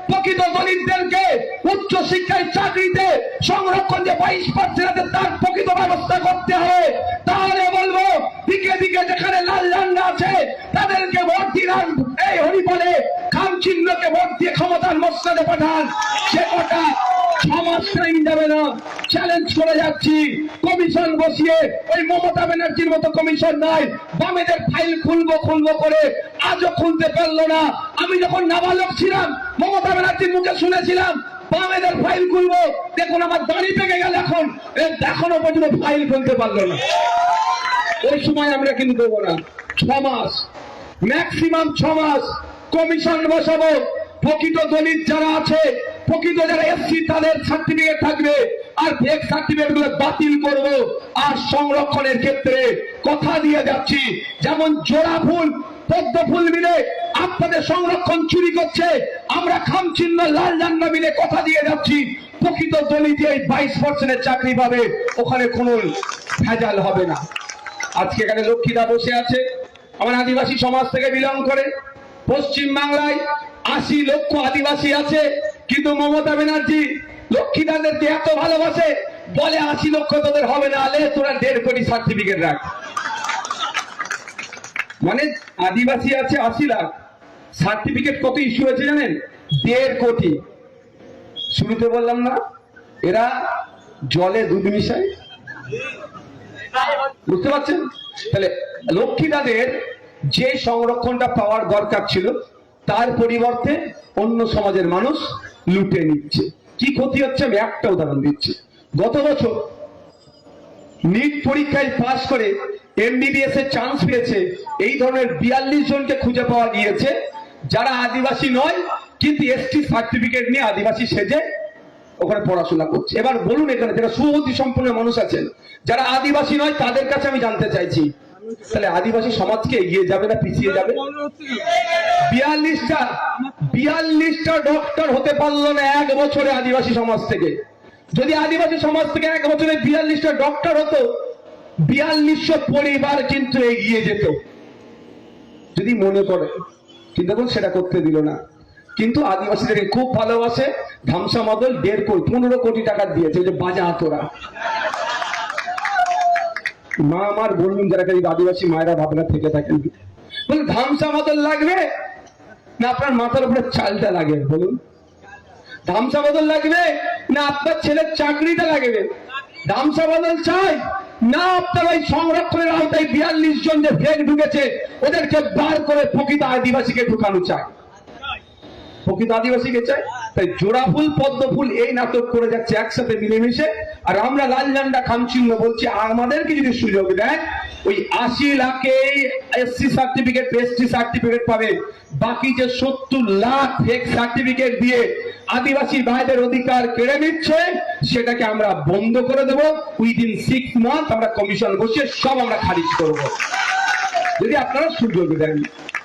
প্রকৃত দলিতদেরকে উচ্চ শিক্ষায় চাকরিতে সংরক্ষণ যে 22% আছে তার প্রকৃত ব্যবস্থা করতে হবে। তাহলে বলবো দিকে দিকে যেখানে লাল ঝান্ডা আছে তাদেরকে ভোট দিন, এই হরিবলে খাম চিহ্নকে ভোট দিয়ে ক্ষমতার মসনদে পাঠান। সে কথা সমাজ টাইম যাবে না। চ্যালেঞ্জ করে যাচ্ছি, কমিশন বসিয়ে ওই মমতা ব্যানার্জির মতো কমিশন নয়, বামেদের ফাইল খুলবো করে আজও খুলতে পারলো না। আমি যখন নাবালক ছিলাম মমতা ব্যানার্জির মুখে শুনেছিলাম বামেদের ফাইল খুলবো, দেখুন আমার দাড়ি পেকে গেল, এখনো পর্যন্ত ফাইল খুলতে পারলো না। ওই সময় আমরা কিন্তু দেবো না, 6 মাস ম্যাক্সিমাম 6 মাস কমিশন বসাবো। প্রকৃত দলিত যারা আছে, প্রকৃত যারা এসসি তাদের সার্টিফিকেট থাকবে, আর ফেক সার্টিফিকেট গুলো বাতিল করব। আর সংরক্ষণের ক্ষেত্রে কথা দিয়ে যাচ্ছি, যেমন জোড়া ফুল পদ্ম ফুল মিলে আপনাদের সংরক্ষণ চুরি করছে, আমরা খামচিহ্ন লাল ঝান্ডা মিলে কথা দিয়ে যাচ্ছি প্রকৃত দলিত 22% চাকরি পাবে, ওখানে কোনো ভেজাল হবে না। আজকে এখানে লক্ষ্মীদা বসে আছে, আমার আদিবাসী সমাজ থেকে বিলং করে। পশ্চিম বাংলায় 80 লক্ষ আদিবাসী আছে, কিন্তু মমতা ব্যানার্জি লক্ষ্মীদাদেরকে এত ভালোবাসে, বলে 80 লক্ষ তোদের হবে না, আলে তোরা 1.5 কোটি সার্টিফিকেট রাখ। মানে আদিবাসী আছে 80 লাখ, সার্টিফিকেট কত ইস্যু হয়েছে জানেন? 1.5 কোটি। শুরুতে বললাম না এরা জলে দুধ মিশায়, বুঝতে পারছেন? তাহলে লক্ষ্মীদাদের যে সংরক্ষণটা পাওয়ার দরকার ছিল তার পরিবর্তে অন্য সমাজের মানুষ লুটে নিচ্ছে। কি ক্ষতি হচ্ছে আমি একটা উদাহরণ দিচ্ছি। গত বছর নিট পরীক্ষায় পাস করে এমবিবিএস এর চান্স পেয়েছে এই ধরনের 42 জনকে খুঁজে পাওয়া গিয়েছে, যারা আদিবাসী নয় কিন্তু এসটি সার্টিফিকেট নিয়ে আদিবাসী সেজে ওখানে পড়াশোনা করছে। এবার বলুন এখানে যারা সুবুদ্ধি সম্পন্ন মানুষ আছেন যারা আদিবাসী নয়, তাদের কাছে আমি জানতে চাইছি, তাহলে আদিবাসী সমাজকে এগিয়ে যাবে না পিছিয়ে যাবে? 42টা ডক্টর হতে পারলো না 1 বছরে আদিবাসী সমাজ থেকে। যদি আদিবাসী সমাজ থেকে 1 বছরে 42টা ডক্টর হতো, 4200 পরিবার কিন্তু এগিয়ে যেত যদি মনে করে, কিন্তু এখন সেটা করতে দিল না। কিন্তু আদিবাসীদেরকে খুব ভালোবাসে, ধামসা মাদল 15 কোটি টাকা দিয়েছে, যে বাজা হাতরা মা আমার বলুন, যারা আদিবাসী মায়েরা ভাবনা থেকে থাকেন, বলুন ধামসা মাদল লাগবে না আপনার মাথার উপরে চালটা লাগে? বলুন ধামসা বদল লাগবে না আপনার ছেলের চাকরিটা লাগবে? ধামসা বদল চাই না আপনার ওই সংরক্ষণের আওতায় 42 জন যে ফেক ঢুকেছে ওদেরকে বার করে প্রকৃত আদিবাসীকে ঢুকানো চায়? প্রকৃত আদিবাসীকে চাই। তাই জোড়া ফুল পদ্ম ফুল এই নাটক করে যাচ্ছে একসাথে মিলেমিশে, আর আমরা লাল ঝান্ডা খামচিহ্ন বলছি। আমাদেরকে যদি সুযোগ দেয় ওই 80 লাখে এসসি সার্টিফিকেট এসটি সার্টিফিকেট পাবে, বাকি যে 70 লাখ ফেক সার্টিফিকেট দিয়ে আদিবাসী ভাইদের অধিকার কেড়ে নিচ্ছে সেটাকে আমরা বন্ধ করে দেব। উইদিন 6 মান্থ আমরা কমিশন বসে সব আমরা খারিজ করব, যদি আপনারা সুযোগ দেন।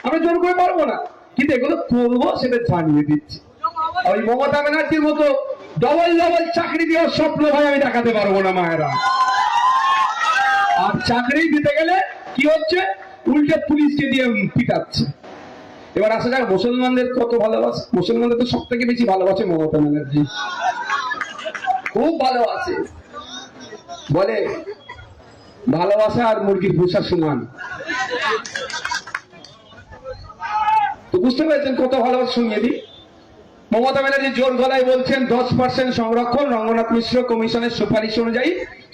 আমরা জোর করে পারবো না, কিন্তু এগুলো করবো সেটা জানিয়ে দিচ্ছি। ওই মমতা ব্যানার্জির মতো ডবল চাকরি দেওয়ার স্বপ্ন ভাই আমি দেখাতে পারবো না মায়েরা। আর চাকরি দিতে গেলে কি হচ্ছে, উল্টে পুলিশকে দিয়ে পিটাচ্ছে। এবার আসা যাক মুসলমানদের কত ভালোবাসে। মুসলমানদের তো সব থেকে বেশি ভালোবাসে মমতা ব্যানার্জি, খুব ভালোবাসে, বলে ভালোবাসা আর মুরগির ভুষা সমান। তো বুঝতে পেরেছেন কত ভালোবাসা? শুনিয়ে দিই। মমতা ব্যানার্জি জোর গলায় বলছেন 10% সংরক্ষণ রঙ্গনাথ মিশ্র কমিশনের সুপারিশ অনুযায়ী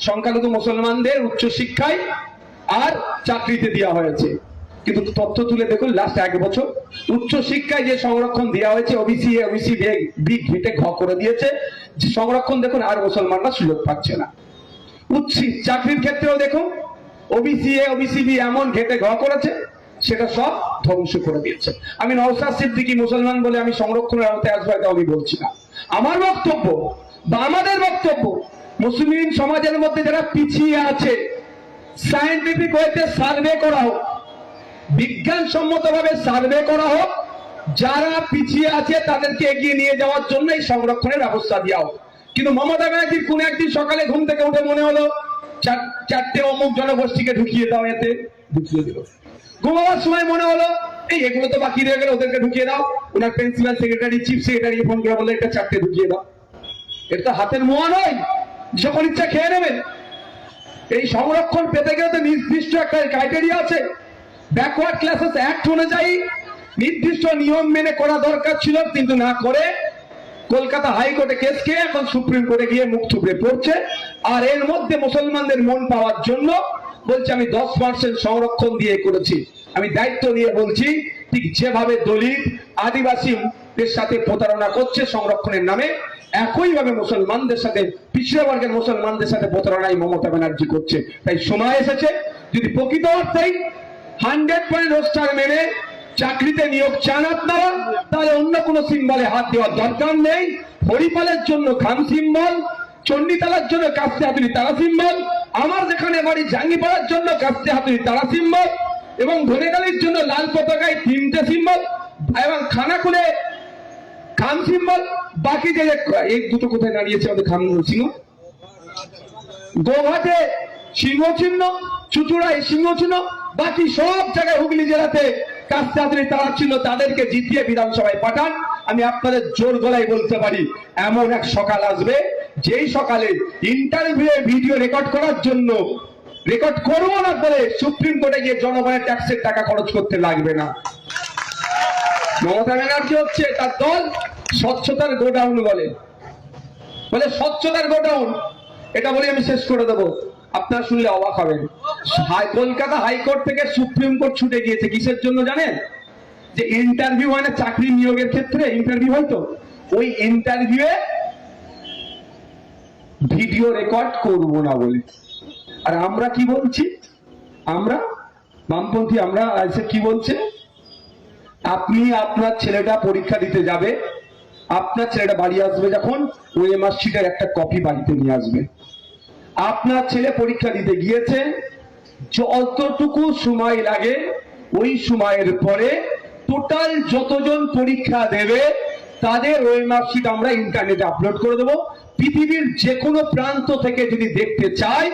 সংখ্যালঘু মুসলমানদের উচ্চশিক্ষায় আর চাকরিতে দেওয়া হয়েছে। কিন্তু তথ্য তুলে দেখুন লাস্ট 1 বছর উচ্চশিক্ষায় যে সংরক্ষণ দেওয়া হয়েছে ওবিসি এ ওবিসি বি ঘেটে ঘ করে দিয়েছে, যে সংরক্ষণ দেখুন আর মুসলমানরা সুযোগ পাচ্ছে না। উচ্চ চাকরির ক্ষেত্রেও দেখুন ওবিসি এ ওবিসি বি এমন ঘেটে ঘ করেছে, সেটা সব ধ্বংস করে দিয়েছে। আমি নওশাদ সিদ্দিকী মুসলমান বলে আমি সংরক্ষণের আওতায় আসবো এটা আমি বলছি না। আমার বক্তব্য বা আমাদের বক্তব্য, মুসলিম সমাজের মধ্যে যারা পিছিয়ে আছে সায়েন্টিফিক ওয়েতে সার্ভে করা হোক, বিজ্ঞানসম্মত ভাবে সার্ভে করা হোক, যারা পিছিয়ে আছে তাদেরকে এগিয়ে নিয়ে যাওয়ার জন্য এই সংরক্ষণের ব্যবস্থা দেওয়া হোক। কিন্তু মমতা ব্যানার্জির কোন একদিন সকালে ঘুম থেকে উঠে মনে হলো 4টে অমুক জনগোষ্ঠীকে ঢুকিয়ে দাও, এতে ঢুকিয়ে দিল। ঘুমাবার সময় মনে হলো এগুলো তো বাকি রয়ে গেলে ওদেরকে ঢুকিয়ে দাও, ওনার principal secretary chief secretary phone করে বলে একটা 4টে ঢুকিয়ে দাও। এটা তো হাতের মোয়া নয়, যখন ইচ্ছা খেয়ে নেবেন। এই সংরক্ষণ পেতে গেলে তো নির্দিষ্ট একটা ক্রাইটেরিয়া আছে। ব্যাকওয়ার্ড ক্লাসেস অ্যাক্ট অনুযায়ী নির্দিষ্ট নিয়ম মেনে করা দরকার ছিল, কিন্তু না করে কলকাতা হাইকোর্টে কেস খেয়ে এখন সুপ্রিম কোর্টে গিয়ে মুখ থুবড়ে পড়ছে। আর এর মধ্যে মুসলমানদের মন পাওয়ার জন্য বলছে আমি 10% সংরক্ষণ দিয়ে করেছি। আমি দায়িত্ব নিয়ে বলছি, ঠিক যেভাবে দলিত আদিবাসীদের সাথে প্রতারণা করছে সংরক্ষণের নামে, একইভাবে মুসলমানদের সাথে, পিছিয়ে বর্গের মুসলমানদের সাথে প্রতারণাই মমতা ব্যানার্জি করছে। তাই সময় এসেছে, যদি প্রকৃত অর্থেই 100% রোস্টার মেনে চাকরিতে নিয়োগ চান আপনারা, তাহলে অন্য কোনো সিম্বলে হাত দেওয়ার দরকার নেই। হরিপালের জন্য খাম সিম্বল, চণ্ডীতলার জন্য কাস্তে হাতুড়ি তারা সিম্বল, আমার যেখানে বাড়ি জাঙ্গিপাড়ার জন্য কাস্তে হাতুড়ি তারা সিম্বল, এবং ধনেখালির জন্য লাল পতাকায় 3টে সিম্বল, এবং খানাকুলে খাম সিম্বল। বাকি যে এই দুটো কোথায় দাঁড়িয়েছে আমাদের খাম সিংহ, গোঘাটে সিংহ চিহ্ন, চুচুড়ায় সিংহ চিহ্ন, বাকি সব জায়গায় হুগলি জেলাতে কাস্তে হাতুড়ি তারা ছিল। তাদেরকে জিতিয়ে বিধানসভায় পাঠান। আমি আপনাদের জোর গলায় বলতে পারি, এমন এক সকাল আসবে যেই সকালে ইন্টারভিউ ভিডিও রেকর্ড করার জন্য রেকর্ড করবো না বলে সুপ্রিম কোর্টে গিয়ে জনগণের ট্যাক্সের টাকা খরচ করতে লাগবে না। মমতা ব্যানার্জি হচ্ছে তার দল স্বচ্ছতার গোডাউন বলে স্বচ্ছতার গোডাউন। এটা বলে আমি শেষ করে দেবো, আপনারা শুনলে অবাক হবেন। কলকাতা হাইকোর্ট থেকে সুপ্রিম কোর্ট ছুটে গিয়েছে কিসের জন্য জানেন? যে ইন্টারভিউ হয় না চাকরি নিয়োগের ক্ষেত্রে, ইন্টারভিউ হয়তো ওই ইন্টারভিউয়ে ভিডিও রেকর্ড করব না বলে। আর আমরা কি বলছি? আমরা বামপন্থী, আমরা কি বলছে? আপনি আপনার ছেলেটা পরীক্ষা দিতে যাবে, আপনার ছেলেটা বাড়ি আসবে যখন, ওএমআর শিটের একটা কপি বাড়িতে নিয়ে আসবে। আপনার ছেলে পরীক্ষা দিতে গিয়েছে, যতটুকু সময় লাগে ওই সময়ের পরে টোটাল যতজন পরীক্ষা দেবে তাদের ওএমআর শিট আমরা ইন্টারনেটে আপলোড করে দেবো। পৃথিবীর যে কোনো প্রান্ত থেকে যদি দেখতে চায়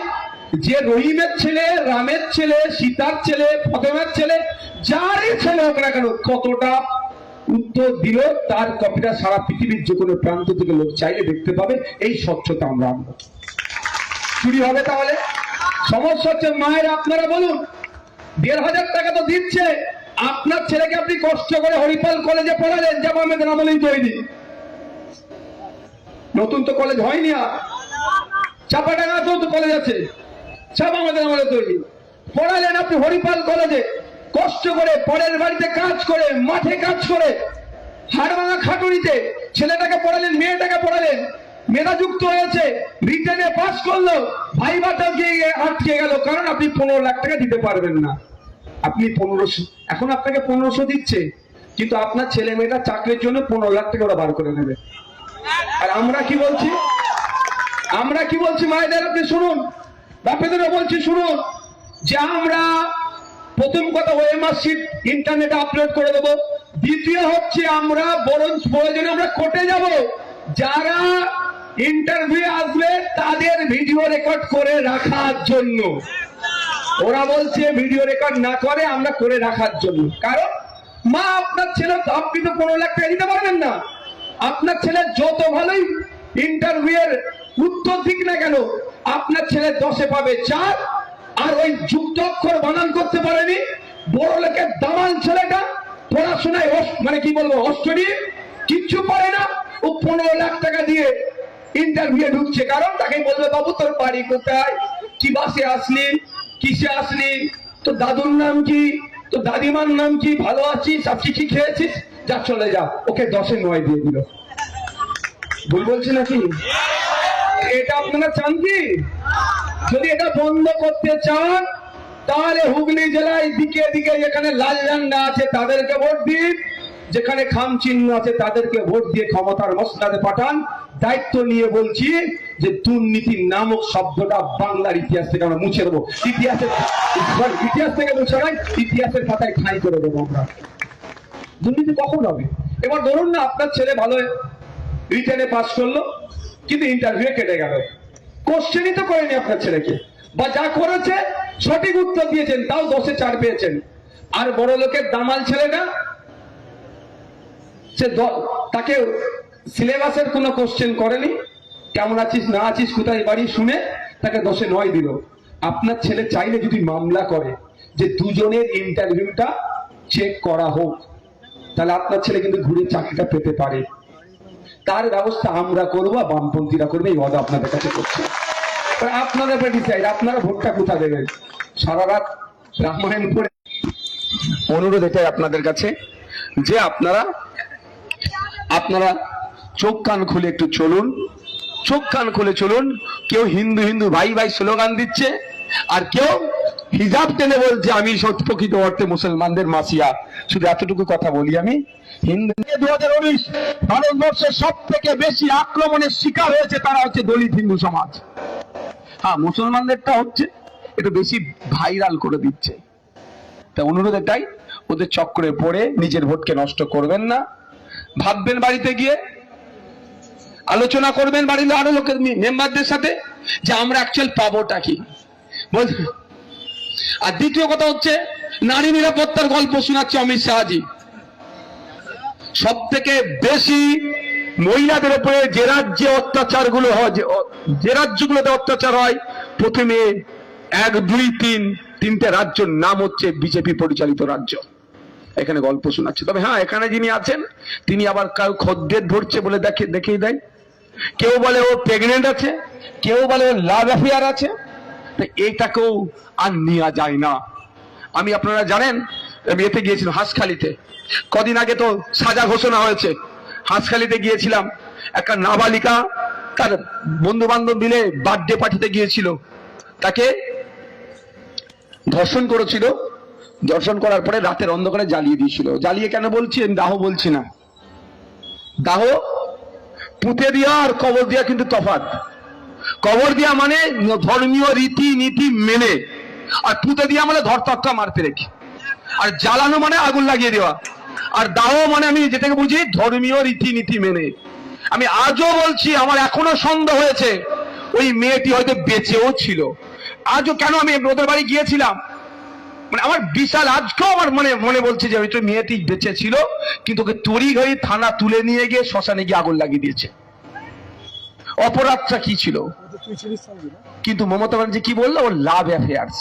যে রহিমের ছেলে, রামের ছেলে, সীতার ছেলে, ফতেমের ছেলে, যারই ছেলে হোক না কেন, কতটা উত্তর দিল তার কপিটা সারা পৃথিবীর যে কোনো প্রান্ত থেকে লোক চাইলে দেখতে পাবে। এই স্বচ্ছতা আমরা আনবো। চুরি হবে তাহলে? সমস্যা হচ্ছে মায়ের, আপনারা বলুন 1,500 টাকা তো দিচ্ছে, আপনার ছেলেকে আপনি কষ্ট করে হরিপাল কলেজে পড়ালেন, যেমন আমাদের আমলেই তৈরি, নতুন তো কলেজ হয়নি, আর চাপাডাঙ্গাতেও তো কলেজ আছে, সব আমাদের আমলে তৈরি। পড়ালেন আপনি হরিপাল কলেজে, কষ্ট করে পরের বাড়িতে কাজ করে, মাঠে কাজ করে, হাড়ভাঙা খাটুনিতে ছেলেটাকে পড়ালেন, মেয়েটাকে পড়ালেন, মেধাযুক্ত হয়েছে, রিটেনে পাস করলো, ভাইভাটা গিয়ে আটকে গেল, কারণ আপনি 15 লাখ টাকা দিতে পারবেন না। আপনি 1500, এখন আপনাকে 1500 দিচ্ছে, কিন্তু আপনার ছেলে মেয়েটা চাকরির জন্য 15 লাখ টাকা ওরা বার করে নেবে। আর আমরা কি বলছি? আমরা কি বলছি মায়েদের? আপনি শুনুন, বাপেদেরও বলছি শুনুন, যে আমরা প্রথম কথা ওএমআর শিট ইন্টারনেটে আপলোড করে দেবো। দ্বিতীয় হচ্ছে আমরা বরং প্রয়োজনে আমরা কোর্টে যাব, যারা ইন্টারভিউ আসবে তাদের ভিডিও রেকর্ড করে রাখার জন্য। ওরা বলছে ভিডিও রেকর্ড না করে, আমরা করে রাখার জন্য। কারণ মা, আপনার ছেলে তো, আপনি তো 15 লাখ টাকা দিতে পারবেন না। আপনার ছেলে যত ভালোই ইন্টারভিউ এর উত্তর দিক না কেন, আপনার ছেলে 10-এ পাবে 4, আর ওই যুক্ত অক্ষর বানান করতে পারেনি বড় লোকের দামাল ছেলেটা, পড়াশোনায় মানে কি বলবো, অষ্টরী কিচ্ছু পারে না, ও 15 লাখ টাকা দিয়ে ইন্টারভিউ ঢুকছে। কারণ তাকে বলবে, বাবু তোর বাড়ি কোথায়, কি বাসে আসলি, কিসে আসলি, তোর দাদুর নাম কি, তোর দাদিমার নাম কি, ভালো আছিস, আজকে কি খেয়েছিস, যা চলে যা। ওকে 10-এ 9 দিয়ে দিল। ভুল বলছি নাকি? এটা আপনারা চান কি? যদি এটা বন্ধ করতে চান তাহলে হুগলি জেলায় দিকে দিকে যেখানে লাল ঝান্ডা আছে তাদেরকে ভোট দিন, যেখানে খাম চিহ্ন আছে তাদেরকে ভোট দিয়ে ক্ষমতার মসনদে পাঠান। দায়িত্ব নিয়ে বলছি যে দুর্নীতি নামক শব্দটা বাংলার ইতিহাস থেকে আমরা মুছে দেবো। ইতিহাস থেকে মুছে নয়, ইতিহাসের খাতায় ঠাঁই করে দেবো আমরা। দুর্নীতি কখন হবে? এবার ধরুন না, আপনার ছেলে ভালো রিটেনে পাস করলো, কিন্তু ইন্টারভিউ কেটে গেল, কোশ্চেনই তো করেনি আপনার ছেলেকে, বা যা করেছে সঠিক উত্তর দিয়েছেন, তাও 10-এ 4 পেয়েছেন। আর বড় লোকের দামাল ছেলেটা সে তাকে সিলেবাসের কোনো কোশ্চেন করেনি, কেমন আছিস না আছিস কোথায় বাড়ি শুনে তাকে 10-এ 9 দিল। আপনার ছেলে চাইলে যদি মামলা করে যে দুজনের ইন্টারভিউটা চেক করা হোক, তাহলে আপনার ছেলে কিন্তু ঘুরে চাকরিটা পেতে পারে। তার ব্যবস্থা আমরা করবো, বামপন্থীরা করবে, এই ওয়াদা আপনাদের কাছে করছি। আপনাদের উপরে ডিসাইড, আপনারা ভোটটা কোথা দেবেন। সারা রাত রামায়ণ পড়ে অনুরোধ এটাই আপনাদের কাছে যে আপনারা চোখ কান খুলে একটু চলুন, চোখ কান খুলে চলুন। কেউ হিন্দু হিন্দু ভাই ভাই স্লোগান দিচ্ছে, আর কেউ হিজাব টেনে বলছে আমি প্রকৃত অর্থে মুসলমানদের মাসিয়া। শুধু এতটুকু কথা বলি, আমি হিন্দু 2019 ভারতবর্ষের সব থেকে বেশি আক্রমণের শিকার হয়েছে তারা হচ্ছে দলিত হিন্দু সমাজ। হ্যাঁ, মুসলমানদেরটা হচ্ছে একটু বেশি ভাইরাল করে দিচ্ছে। তা অনুরোধ এটাই, ওদের চক্করে পড়ে নিজের ভোটকে নষ্ট করবেন না। ভাববেন, বাড়িতে গিয়ে আলোচনা করবেন বাড়ির আরো লোকের মেম্বারদের সাথে যে আমরা অ্যাকচুয়াল পাবোটা কি। আর দ্বিতীয় কথা হচ্ছে নারী নিরাপত্তার গল্প শোনাচ্ছে অমিত শাহজি। সব থেকে বেশি মহিলাদের উপরে যে রাজ্যে অত্যাচারগুলো হয়, যে রাজ্যগুলোতে অত্যাচার হয়, প্রথমে 1, 2, 3 রাজ্যের নাম হচ্ছে বিজেপি পরিচালিত রাজ্য। এখানে গল্প শোনাচ্ছে। তবে হ্যাঁ, এখানে যিনি আছেন তিনি আবার কাউ খদ্দের ধরছে বলে দেখিয়ে দেয়। কেউ বলে ও প্রেগনেন্ট আছে, কেউ বলে ও লাভ অ্যাফেয়ার আছে। এইটাকেও আর নেওয়া যায় না। আমি, আপনারা জানেন, আমি এতে গিয়েছিলাম হাঁসখালিতে, কদিন আগে তো সাজা ঘোষণা হয়েছে। হাঁসখালিতে গিয়েছিলাম, একটা নাবালিকা তার বন্ধু বান্ধব মিলে বার্থডে পার্টিতে গিয়েছিল, তাকে ধর্ষণ করেছিল। দর্শন করার পরে রাতের অন্ধকারে জ্বালিয়ে দিয়েছিল। জ্বালিয়ে কেন বলছি, আমি দাহ বলছি না। দাহ পুঁতে দেওয়া আর কবর দেওয়া কিন্তু তফাৎ। কবর দেওয়া মানে ধর্মীয় রীতি নীতি মেনে, আর পুঁতে দেওয়া মানে ধরতক্কা মারতে রেখে, আর জ্বালানো মানে আগুন লাগিয়ে দেওয়া। আর দাহ মানে আমি যেটাকে বুঝি ধর্মীয় রীতি নীতি মেনে। আমি আজও বলছি, আমার এখনো সন্দেহ হয়েছে ওই মেয়েটি হয়তো বেঁচেও ছিল। আজও কেন, আমি ওদের বাড়ি গিয়েছিলাম, মানে আমার বিশাল, আজকেও আমার মনে বলছে যে হয়তো মেয়েটি বেঁচে ছিল, কিন্তু ওকে তড়িঘড়ি থানা তুলে নিয়ে গিয়ে শ্মশানে গিয়ে আগুন লাগিয়ে দিয়েছে। অপরাধটা কি ছিল? কিন্তু মমতা ব্যানার্জি কি বললো, ওর লাভ অ্যাফেয়ার্স।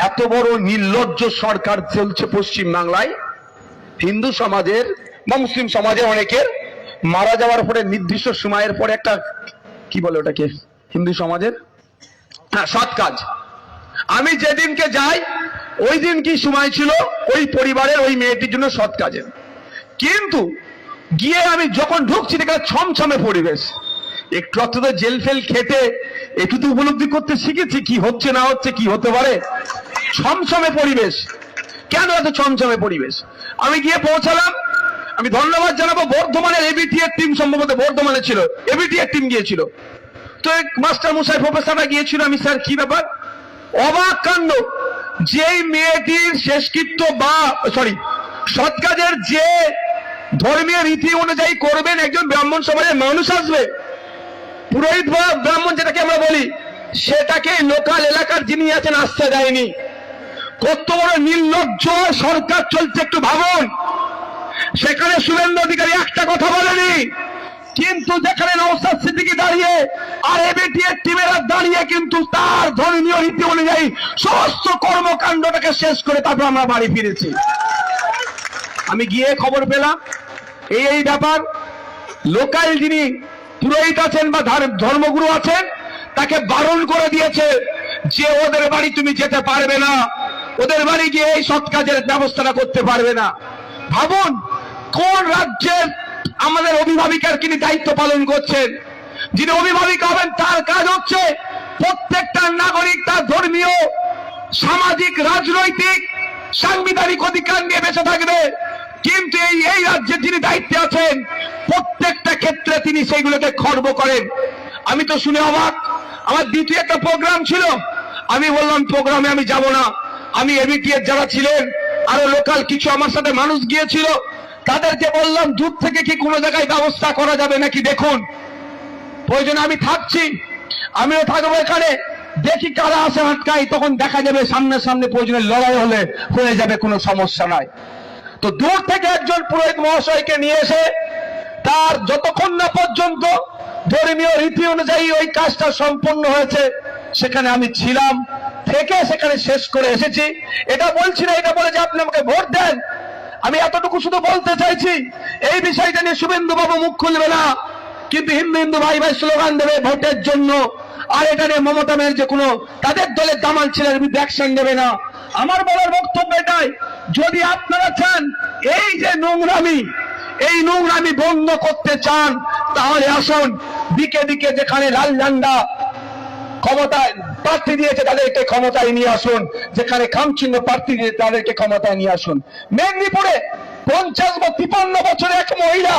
এত বড় নির্লজ্জ সরকার চলছে পশ্চিম বাংলায়। হিন্দু সমাজের বা মুসলিম সমাজের অনেকের মারা যাওয়ার পরে নির্দিষ্ট সময়ের পরে একটা কি বলে ওটাকে হিন্দু সমাজের, হ্যাঁ, সৎ কাজ। আমি যেদিনকে যাই ওই দিন কি সময় ছিল ওই পরিবারের ওই মেয়েটির জন্য সৎ কাজের। কিন্তু গিয়ে আমি যখন ঢুকছি দেখলাম ছমছমে পরিবেশ। একটু অত তো জেল ফেল খেটে একটু তো উপলব্ধি করতে শিখেছি কি হচ্ছে না হচ্ছে, কি হতে পারে। ছমছমে পরিবেশ। কেন এত ছমছমে পরিবেশ? আমি গিয়ে পৌঁছালাম। আমি ধন্যবাদ জানাবো বর্ধমানের এবিটি এর টিম, সম্ভবত বর্ধমানে ছিল, এবিটি এর টিম গিয়েছিল। তো মাস্টার মশাই প্রফেসররা গিয়েছিল। আমি, স্যার কি ব্যাপার? অবাক কাণ্ড, যেই মেয়েটির শেষকৃত্য বা সৎ কাজের যে ধর্মীয় রীতি অনুযায়ী করবেন একজন ব্রাহ্মণ সমাজের মানুষ আসবে, পুরোহিত বা ব্রাহ্মণ যেটাকে আমরা বলি, সেটাকে লোকাল এলাকার যিনি আছেন আসতে দেয়নি। কত বড় নির্লজ্জ সরকার চলছে একটু ভাবুন। সেখানে শুভেন্দু অধিকারী একটা কথা বলেনি, কিন্তু যেখানে নওশাদ সিদ্দিকী দাঁড়িয়ে আর এবিটি এর টিমেরা দাঁড়িয়ে কিন্তু তার ধর্মীয় রীতি অনুযায়ী সমস্ত কর্মকাণ্ডটাকে শেষ করে তারপর আমরা বাড়ি ফিরেছি। আমি গিয়ে খবর পেলাম এই ব্যাপার। লোকাল যিনি পুরোহিত আছেন বা ধর্মগুরু আছেন তাকে বারণ করে দিয়েছে যে ওদের বাড়ি তুমি যেতে পারবে না, ওদের বাড়ি গিয়ে এই সৎ কাজের ব্যবস্থাটা করতে পারবে না। ভাবুন কোন রাজ্যের আমাদের অভিভাবিকার তিনি দায়িত্ব পালন করছেন। যিনি অভিভাবিকা হবেন তার কাজ হচ্ছে প্রত্যেকটা নাগরিক তার ধর্মীয়, সামাজিক, রাজনৈতিক, সাংবিধানিক অধিকার নিয়ে বেঁচে থাকবে। কিন্তু এই রাজ্যের যিনি দায়িত্বে আছেন প্রত্যেকটা ক্ষেত্রে তিনি সেইগুলোকে খর্ব করেন। আমি তো শুনে অবাক। আমার দ্বিতীয় একটা প্রোগ্রাম ছিল, আমি বললাম প্রোগ্রামে আমি যাব না। আমি এবিটি এর যারা ছিলেন আরো লোকাল কিছু আমার সাথে মানুষ গিয়েছিল, তাদেরকে বললাম দূর থেকে কি কোনো জায়গায় ব্যবস্থা করা যাবে নাকি দেখুন, প্রয়োজনে আমি থাকছি, আমিও থাকবো এখানে। দেখি কারা আসে আটকাই, তখন দেখা যাবে সামনে সামনে প্রয়োজনে লড়াই হয়ে যাবে, কোনো সমস্যা নাই। তো দূর থেকে একজন পুরোহিত মহাশয়কে নিয়ে এসে তার যতক্ষণ না পর্যন্ত ধর্মীয় রীতি অনুযায়ী ওই কাজটা সম্পন্ন হয়েছে, সেখানে আমি ছিলাম, থেকে সেখানে শেষ করে এসেছি। এটা বলছি না এটা বলে যে আপনি আমাকে ভোট দেন। আমি এতটুকু শুধু বলতে চাইছি, এই বিষয়টা নিয়ে শুভেন্দু বাবু মুখ খুলবে না, কিন্তু হিন্দু হিন্দু ভাই ভাই স্লোগান দেবে ভোটের জন্য। আর এটা নিয়ে মমতা ব্যানার্জি কোনো তাদের দলের দামাল ছেলের বিরুদ্ধে অ্যাকশন নেবে না। আমার বলার বক্তব্য এটাই, যদি আপনারা চান এই যে নোংরামি, এই নোংরামি বন্ধ করতে চান, তাহলে আসুন দিকে দিকে যেখানে লাল ঝান্ডা ক্ষমতায় প্রার্থী দিয়েছে তাদেরকে ক্ষমতায় নিয়ে আসুন, যেখানে খামচিহ্ন প্রার্থী দিয়েছে তাদেরকে ক্ষমতায় নিয়ে আসুন। মেদিনীপুরে 53 বছরে এক মহিলা,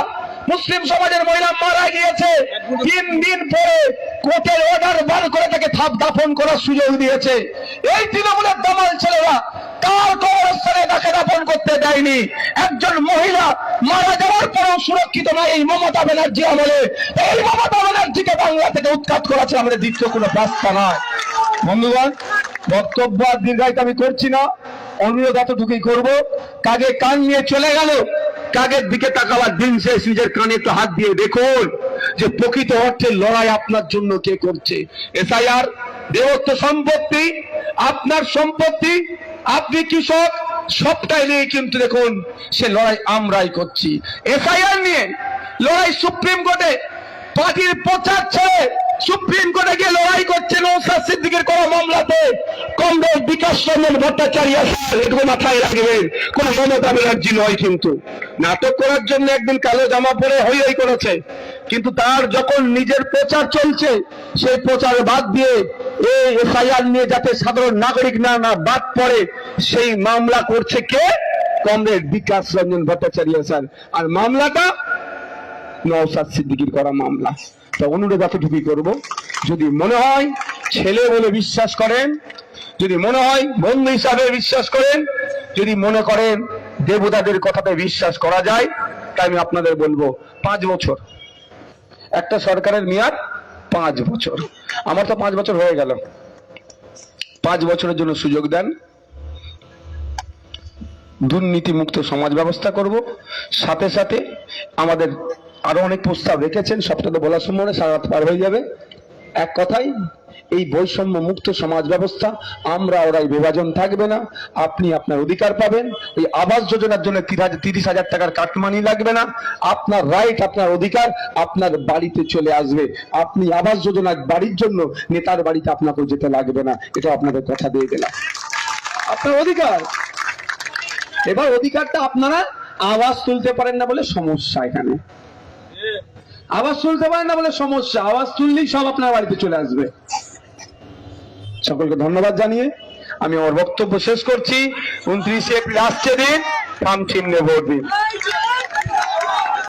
মুসলিম সমাজের মহিলা মারা গিয়েছে, 3 দিন পরে কোর্টের অর্ডার বার করে তাকে দাফন করার সুযোগ দিয়েছে। এই তৃণমূলের দামাল ছেলেরা কার কবরস্থানে তাকে দাফন করতে দেয়নি। একজন মহিলা মারা যাওয়ার পরেও সুরক্ষিত নয় এই মমতা ব্যানার্জি আমলে। এই মমতা ব্যানার্জিকে বাংলা থেকে উৎখাত করা ছাড়া আমাদের দ্বিতীয় কোনো রাস্তা নয়। বন্ধুগণ, বক্তব্য আর দীর্ঘায়িত আমি করছি না, অনুরোধ এতটুকুই করবো, কাকে কান নিয়ে চলে গেল, কাকের দিকে তাকাবার দিন শেষ। নিজের কানে একটু হাত দিয়ে দেখুন যে প্রকৃত অর্থে লড়াই আপনার জন্য কে করছে। এসআইআর দেবত্ব সম্পত্তি, আপনার সম্পত্তি, আপনি কৃষক, সবটাই নিয়ে কিন্তু দেখুন সে লড়াই আমরাই করছি। এসআইআর নিয়ে লড়াই সুপ্রিম কোর্টে, পার্টির প্রচার ছেড়ে সুপ্রিম কোর্টে গিয়ে লড়াই করছে নওশাদ সিদ্দিকীর করা মামলাতে। কমরেড বিকাশ রঞ্জন ভট্টাচার্য, এটুকু মাথায় রাখবেন, কোন মমতা ব্যানার্জি নয়। কিন্তু নাটক করার জন্য একদিন কালো জামা পরে হই হই করেছে, কিন্তু তার যখন নিজের প্রচার চলছে, সেই প্রচার বাদ দিয়ে এই এফআইআর নিয়ে যাতে সাধারণ নাগরিক না বাদ পড়ে, সেই মামলা করছে কে? Comrade Bikash Ranjan Bhattacharya sir. আর মামলাটা নওশাদ সিদ্দিকীর করা মামলা। তা অনুরোধ এতটুকুই করবো, যদি মনে হয় ছেলে বলে বিশ্বাস করেন, যদি মনে হয় বন্ধু হিসাবে বিশ্বাস করেন, যদি মনে করেন দেবতাদের কথাতে বিশ্বাস করা যায়, তাই আমি আপনাদের বলবো 5 বছর, একটা সরকারের মেয়াদ 5 বছর। আমার তো 5 বছর হয়ে গেল। 5 বছরের জন্য সুযোগ দেন, দুর্নীতি মুক্ত সমাজ ব্যবস্থা করব। সাথে সাথে আমাদের আরো অনেক প্রস্তাব রেখেছেন, সবটা তো বলার সময় সারা রাত পার হয়ে যাবে। এক কথাই, এই বৈষম্য মুক্ত সমাজ ব্যবস্থা, আমরা ওরাই বিভাজন থাকবে না, আপনি আপনার অধিকার পাবেন। এই আবাস যোজনার জন্য 30,000 টাকার কাটমানি লাগবে না, আপনার রাইট, আপনার অধিকার আপনার বাড়িতে চলে আসবে। আপনি আবাস যোজনার বাড়ির জন্য নেতার বাড়িতে আপনাকেও যেতে লাগবে না, এটা আপনাদের কথা দিয়ে গেলাম, আপনার অধিকার। এবার অধিকারটা আপনারা আওয়াজ তুলতে পারেন না বলে সমস্যা, এখানে আওয়াজ তুলতে পারেন না বলে সমস্যা, আওয়াজ তুললেই সব আপনার বাড়িতে চলে আসবে। সকলকে ধন্যবাদ জানিয়ে আমি আমার বক্তব্য শেষ করছি। 29 এপ্রিল আসছে দিন, খামচিহ্নে ভোট দিন।